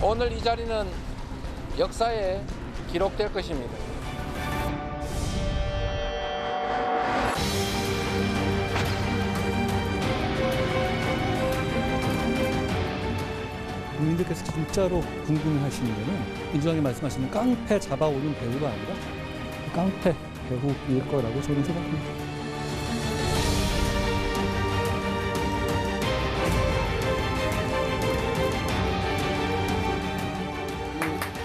오늘 이 자리는 역사에 기록될 것입니다. 국민들께서 진짜로 궁금해하시는 거는 민주당이 말씀하시는 깡패 잡아오는 배우가 아니라 깡패 배우일 거라고 저는 생각합니다.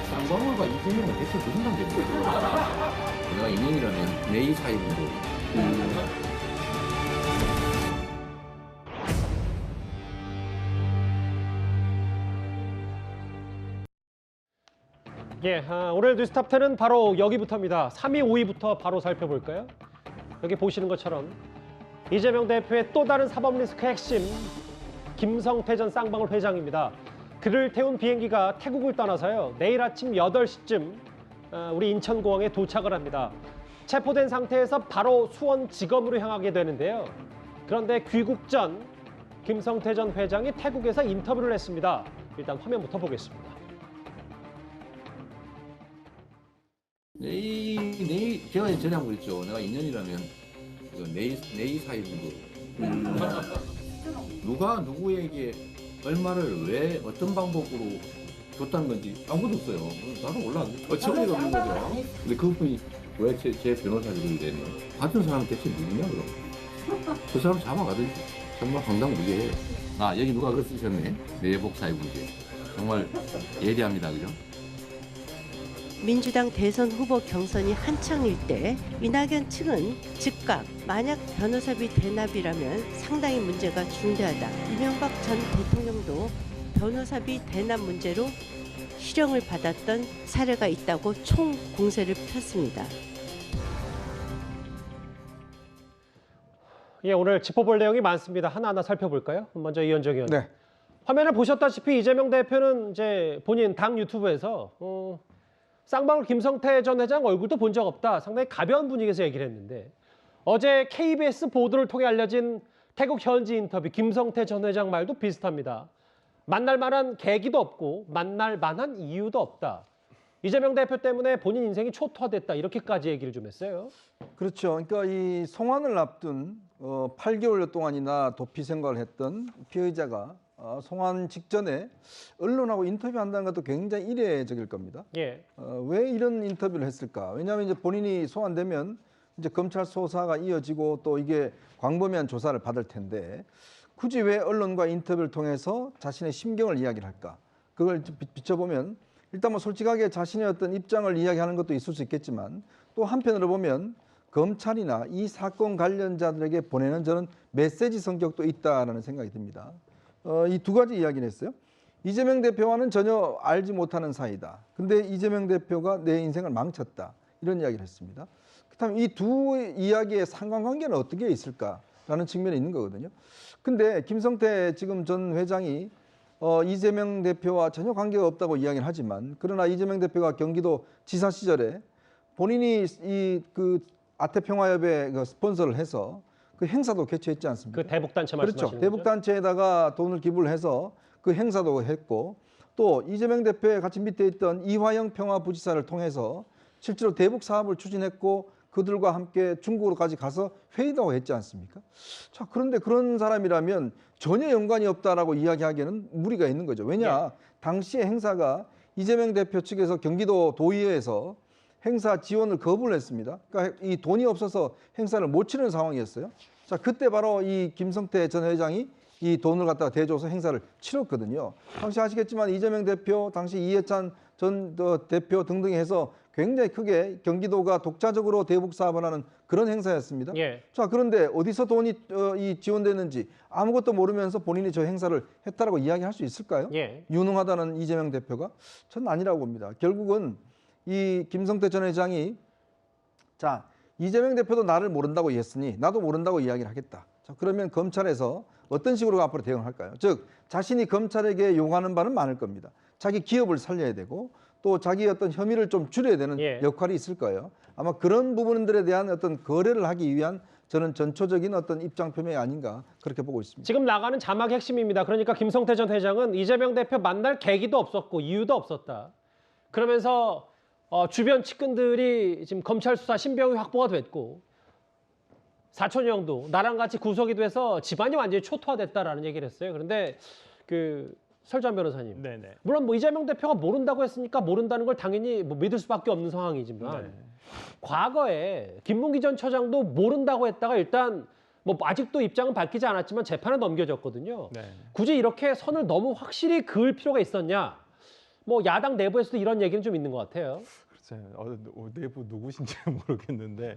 쌍방울과 이재명은 대체 무슨 관계입니까? 내가 인연이라면 내 이 사이분도 예, 오늘 뉴스탑10은 바로 여기부터입니다. 3위, 5위부터 바로 살펴볼까요? 여기 보시는 것처럼 이재명 대표의 또 다른 사법 리스크 핵심 김성태 전 쌍방울 회장입니다. 그를 태운 비행기가 태국을 떠나서요. 내일 아침 8시쯤 우리 인천공항에 도착을 합니다. 체포된 상태에서 바로 수원지검으로 향하게 되는데요. 그런데 귀국 전 김성태 전 회장이 태국에서 인터뷰를 했습니다. 일단 화면부터 보겠습니다. 제가 전에 한 거 있죠. 내가 인연이라면 내 이 사이분도 누가 누구에게 얼마를 왜 어떤 방법으로 줬다는 건지 아무것도 없어요. 나도 몰라. 어처구니가 없는 거죠. 근데 그분이 왜 제 변호사를 내는 받은 사람은 대체 누구냐 그럼? 그 사람 잡아가든지. 정말 황당무계해요. 아 여기 누가 그거 쓰셨네. 내복사회문제. 정말 예리합니다. 그죠? 민주당 대선 후보 경선이 한창일 때 이낙연 측은 즉각 만약 변호사비 대납이라면 상당히 문제가 중대하다. 이명박 전 대통령도 변호사비 대납 문제로 실형을 받았던 사례가 있다고 총공세를 폈습니다. 예, 오늘 짚어볼 내용이 많습니다. 하나하나 살펴볼까요? 먼저 이현정 의원. 네. 화면을 보셨다시피 이재명 대표는 이제 본인 당 유튜브에서 쌍방울 김성태 전 회장 얼굴도 본 적 없다. 상당히 가벼운 분위기에서 얘기를 했는데 어제 KBS 보도를 통해 알려진 태국 현지 인터뷰 김성태 전 회장 말도 비슷합니다. 만날 만한 계기도 없고 만날 만한 이유도 없다. 이재명 대표 때문에 본인 인생이 초토화됐다. 이렇게까지 얘기를 좀 했어요. 그렇죠. 그러니까 이 송환을 앞둔 8개월 동안이나 도피 생활을 했던 피의자가 송환 직전에 언론하고 인터뷰한다는 것도 굉장히 이례적일 겁니다. 예. 왜 이런 인터뷰를 했을까? 왜냐하면 이제 본인이 소환되면 이제 검찰 수사가 이어지고 또 이게 광범위한 조사를 받을 텐데 굳이 왜 언론과 인터뷰를 통해서 자신의 심경을 이야기를 할까? 그걸 비춰보면 일단 뭐 솔직하게 자신의 어떤 입장을 이야기하는 것도 있을 수 있겠지만 또 한편으로 보면 검찰이나 이 사건 관련자들에게 보내는 저는 메시지 성격도 있다라는 생각이 듭니다. 이 두 가지 이야기를 했어요. 이재명 대표와는 전혀 알지 못하는 사이다. 근데 이재명 대표가 내 인생을 망쳤다. 이런 이야기를 했습니다. 그렇다면 이 두 이야기의 상관관계는 어떻게 있을까라는 측면이 있는 거거든요. 근데 김성태 지금 전 회장이 이재명 대표와 전혀 관계가 없다고 이야기를 하지만 그러나 이재명 대표가 경기도 지사 시절에 본인이 그 아태평화협회 그 스폰서를 해서 그 행사도 개최했지 않습니까? 그 대북단체 말씀하시는 그렇죠. 거죠? 대북단체에다가 돈을 기부를 해서 그 행사도 했고 또 이재명 대표의 같이 밑에 있던 이화영 평화부지사를 통해서 실제로 대북 사업을 추진했고 그들과 함께 중국으로까지 가서 회의도 했지 않습니까? 자, 그런데 그런 사람이라면 전혀 연관이 없다라고 이야기하기에는 무리가 있는 거죠. 왜냐? 당시의 행사가 이재명 대표 측에서 경기도 도의회에서 행사 지원을 거부를 했습니다. 그러니까 이 돈이 없어서 행사를 못 치르는 상황이었어요. 자, 그때 바로 이 김성태 전 회장이 이 돈을 갖다가 대줘서 행사를 치렀거든요. 당시 아시겠지만 이재명 대표, 당시 이해찬 전 대표 등등이 해서 굉장히 크게 경기도가 독자적으로 대북 사업을 하는 그런 행사였습니다. 예. 자, 그런데 어디서 돈이 지원됐는지 아무것도 모르면서 본인이 저 행사를 했다라고 이야기할 수 있을까요? 예. 유능하다는 이재명 대표가? 저는 아니라고 봅니다. 결국은 이 김성태 전 회장이 자, 이재명 대표도 나를 모른다고 했으니 나도 모른다고 이야기를 하겠다. 자, 그러면 검찰에서 어떤 식으로 앞으로 대응을 할까요? 즉, 자신이 검찰에게 요구하는 바는 많을 겁니다. 자기 기업을 살려야 되고 또 자기 어떤 혐의를 좀 줄여야 되는 역할이 있을 거예요. 아마 그런 부분들에 대한 어떤 거래를 하기 위한 저는 전초적인 어떤 입장 표명이 아닌가 그렇게 보고 있습니다. 지금 나가는 자막 핵심입니다. 그러니까 김성태 전 회장은 이재명 대표 만날 계기도 없었고 이유도 없었다. 그러면서 주변 측근들이 지금 검찰 수사 신병이 확보가 됐고 사촌 형도 나랑 같이 구속이 돼서 집안이 완전히 초토화됐다라는 얘기를 했어요. 그런데 그 설전 변호사님, 네네. 물론 뭐 이재명 대표가 모른다고 했으니까 모른다는 걸 당연히 뭐 믿을 수밖에 없는 상황이지만 네. 과거에 김문기 전 처장도 모른다고 했다가 일단 뭐 아직도 입장은 밝히지 않았지만 재판에 넘겨졌거든요. 네. 굳이 이렇게 선을 너무 확실히 그을 필요가 있었냐? 뭐 야당 내부에서도 이런 얘기는 좀 있는 것 같아요. 글쎄요. 내부 누구신지 모르겠는데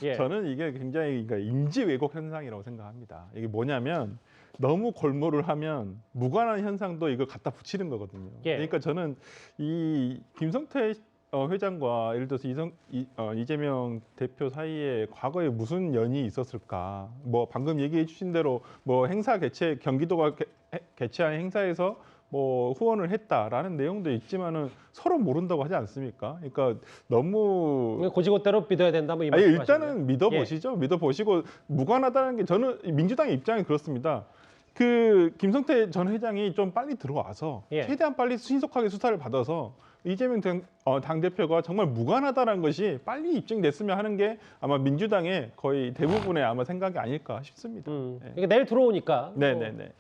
예. 저는 이게 굉장히 그러니까 인지 왜곡 현상이라고 생각합니다. 이게 뭐냐면 너무 골몰을 하면 무관한 현상도 이걸 갖다 붙이는 거거든요. 예. 그러니까 저는 이 김성태 회장과 예를 들어서 이재명 대표 사이에 과거에 무슨 연이 있었을까? 뭐 방금 얘기해 주신 대로 뭐 행사 개최 경기도가 개최한 행사에서 뭐 후원을 했다라는 내용도 있지만은 서로 모른다고 하지 않습니까? 그러니까 너무 고지고대로 믿어야 된다 뭐 이 아니, 말씀하시네요. 일단은 믿어보시죠. 믿어보시고 무관하다는 게 저는 민주당의 입장이 그렇습니다. 그 김성태 전 회장이 좀 빨리 들어와서 예. 최대한 빨리 신속하게 수사를 받아서 이재명 당대표가 정말 무관하다는 것이 빨리 입증됐으면 하는 게 아마 민주당의 거의 대부분의 아마 생각이 아닐까 싶습니다. 그러니까 내일 들어오니까 네네네.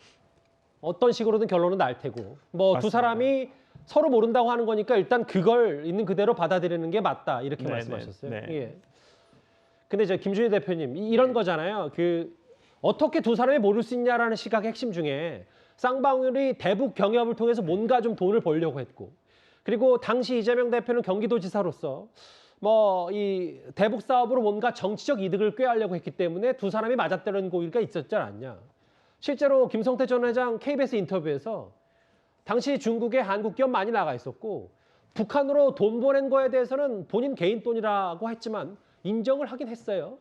어떤 식으로든 결론은 날 테고 뭐 두 맞습니다. 사람이 서로 모른다고 하는 거니까 일단 그걸 있는 그대로 받아들이는 게 맞다 이렇게 네네. 말씀하셨어요. 네. 예. 근데 저 김준희 대표님 이런 거잖아요. 그 어떻게 두 사람이 모를 수 있냐라는 시각의 핵심 중에 쌍방울이 대북 경협을 통해서 뭔가 좀 돈을 벌려고 했고 그리고 당시 이재명 대표는 경기도지사로서 뭐 이 대북 사업으로 뭔가 정치적 이득을 꾀하려고 했기 때문에 두 사람이 맞았다는 고의가 있었지 않았냐. 실제로 김성태 전 회장 KBS 인터뷰에서 당시 중국에 한국 기업 많이 나가 있었고 북한으로 돈 보낸 거에 대해서는 본인 개인 돈이라고 했지만 인정을 하긴 했어요.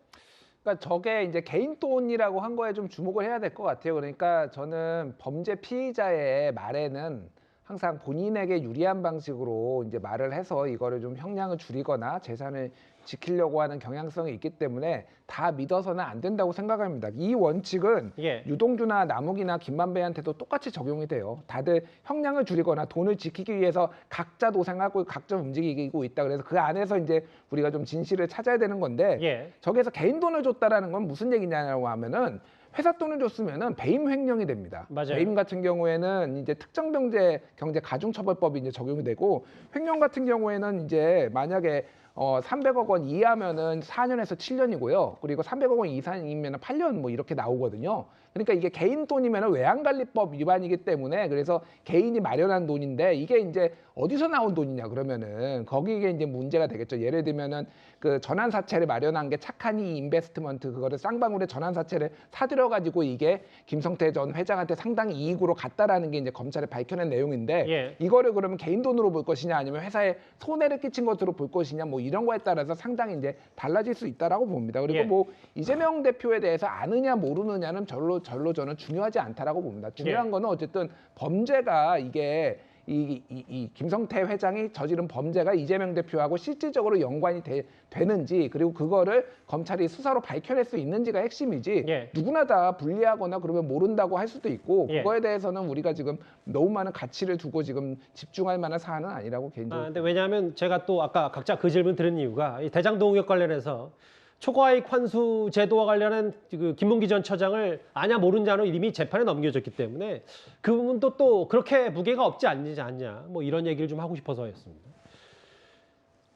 그러니까 저게 이제 개인 돈이라고 한 거에 좀 주목을 해야 될 것 같아요. 그러니까 저는 범죄 피의자의 말에는 항상 본인에게 유리한 방식으로 이제 말을 해서 이거를 좀 형량을 줄이거나 재산을 지키려고 하는 경향성이 있기 때문에 다 믿어서는 안 된다고 생각합니다. 이 원칙은 예. 유동규나 남욱이나 김만배한테도 똑같이 적용이 돼요. 다들 형량을 줄이거나 돈을 지키기 위해서 각자 도생하고 각자 움직이고 있다. 그래서 그 안에서 이제 우리가 좀 진실을 찾아야 되는 건데 예. 저기에서 개인 돈을 줬다라는 건 무슨 얘기냐고 하면은 회사 돈을 줬으면은 배임 횡령이 됩니다. 맞아요. 배임 같은 경우에는 이제 특정병죄 경제 가중처벌법이 이제 적용이 되고 횡령 같은 경우에는 이제 만약에 300억 원 이하면은 4년에서 7년이고요. 그리고 300억 원 이상이면 8년 뭐 이렇게 나오거든요. 그러니까 이게 개인 돈이면 외환관리법 위반이기 때문에 그래서 개인이 마련한 돈인데 이게 이제 어디서 나온 돈이냐 그러면은 거기에 이제 문제가 되겠죠. 예를 들면은 그 전환사채를 마련한 게 착한이 인베스트먼트 그거를 쌍방울에 전환사채를 사들여 가지고 이게 김성태 전 회장한테 상당히 이익으로 갔다라는 게 이제 검찰에 밝혀낸 내용인데 예. 이거를 그러면 개인 돈으로 볼 것이냐 아니면 회사에 손해를 끼친 것으로 볼 것이냐 뭐 이런 거에 따라서 상당히 이제 달라질 수 있다라고 봅니다. 그리고 예. 뭐 이재명 대표에 대해서 아느냐 모르느냐는 절로 저는 중요하지 않다라고 봅니다. 중요한 예. 거는 어쨌든 범죄가 이게 이 김성태 회장이 저지른 범죄가 이재명 대표하고 실질적으로 연관이 되는지 그리고 그거를 검찰이 수사로 밝혀낼 수 있는지가 핵심이지 예. 누구나 다 불리하거나 그러면 모른다고 할 수도 있고 예. 그거에 대해서는 우리가 지금 너무 많은 가치를 두고 지금 집중할 만한 사안은 아니라고 개인적으로 근데 왜냐하면 제가 또 아까 각자 그 질문 드린 이유가 이 대장동 의혹 관련해서 초과이익 환수 제도와 관련한 그 김문기 전 처장을 아냐 모르냐로 이미 재판에 넘겨졌기 때문에 그 부분도 또 그렇게 무게가 없지 않냐 뭐 이런 얘기를 좀 하고 싶어서였습니다.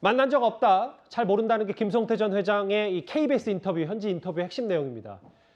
만난 적 없다, 잘 모른다는 게 김성태 전 회장의 이 KBS 인터뷰, 현지 인터뷰의 핵심 내용입니다.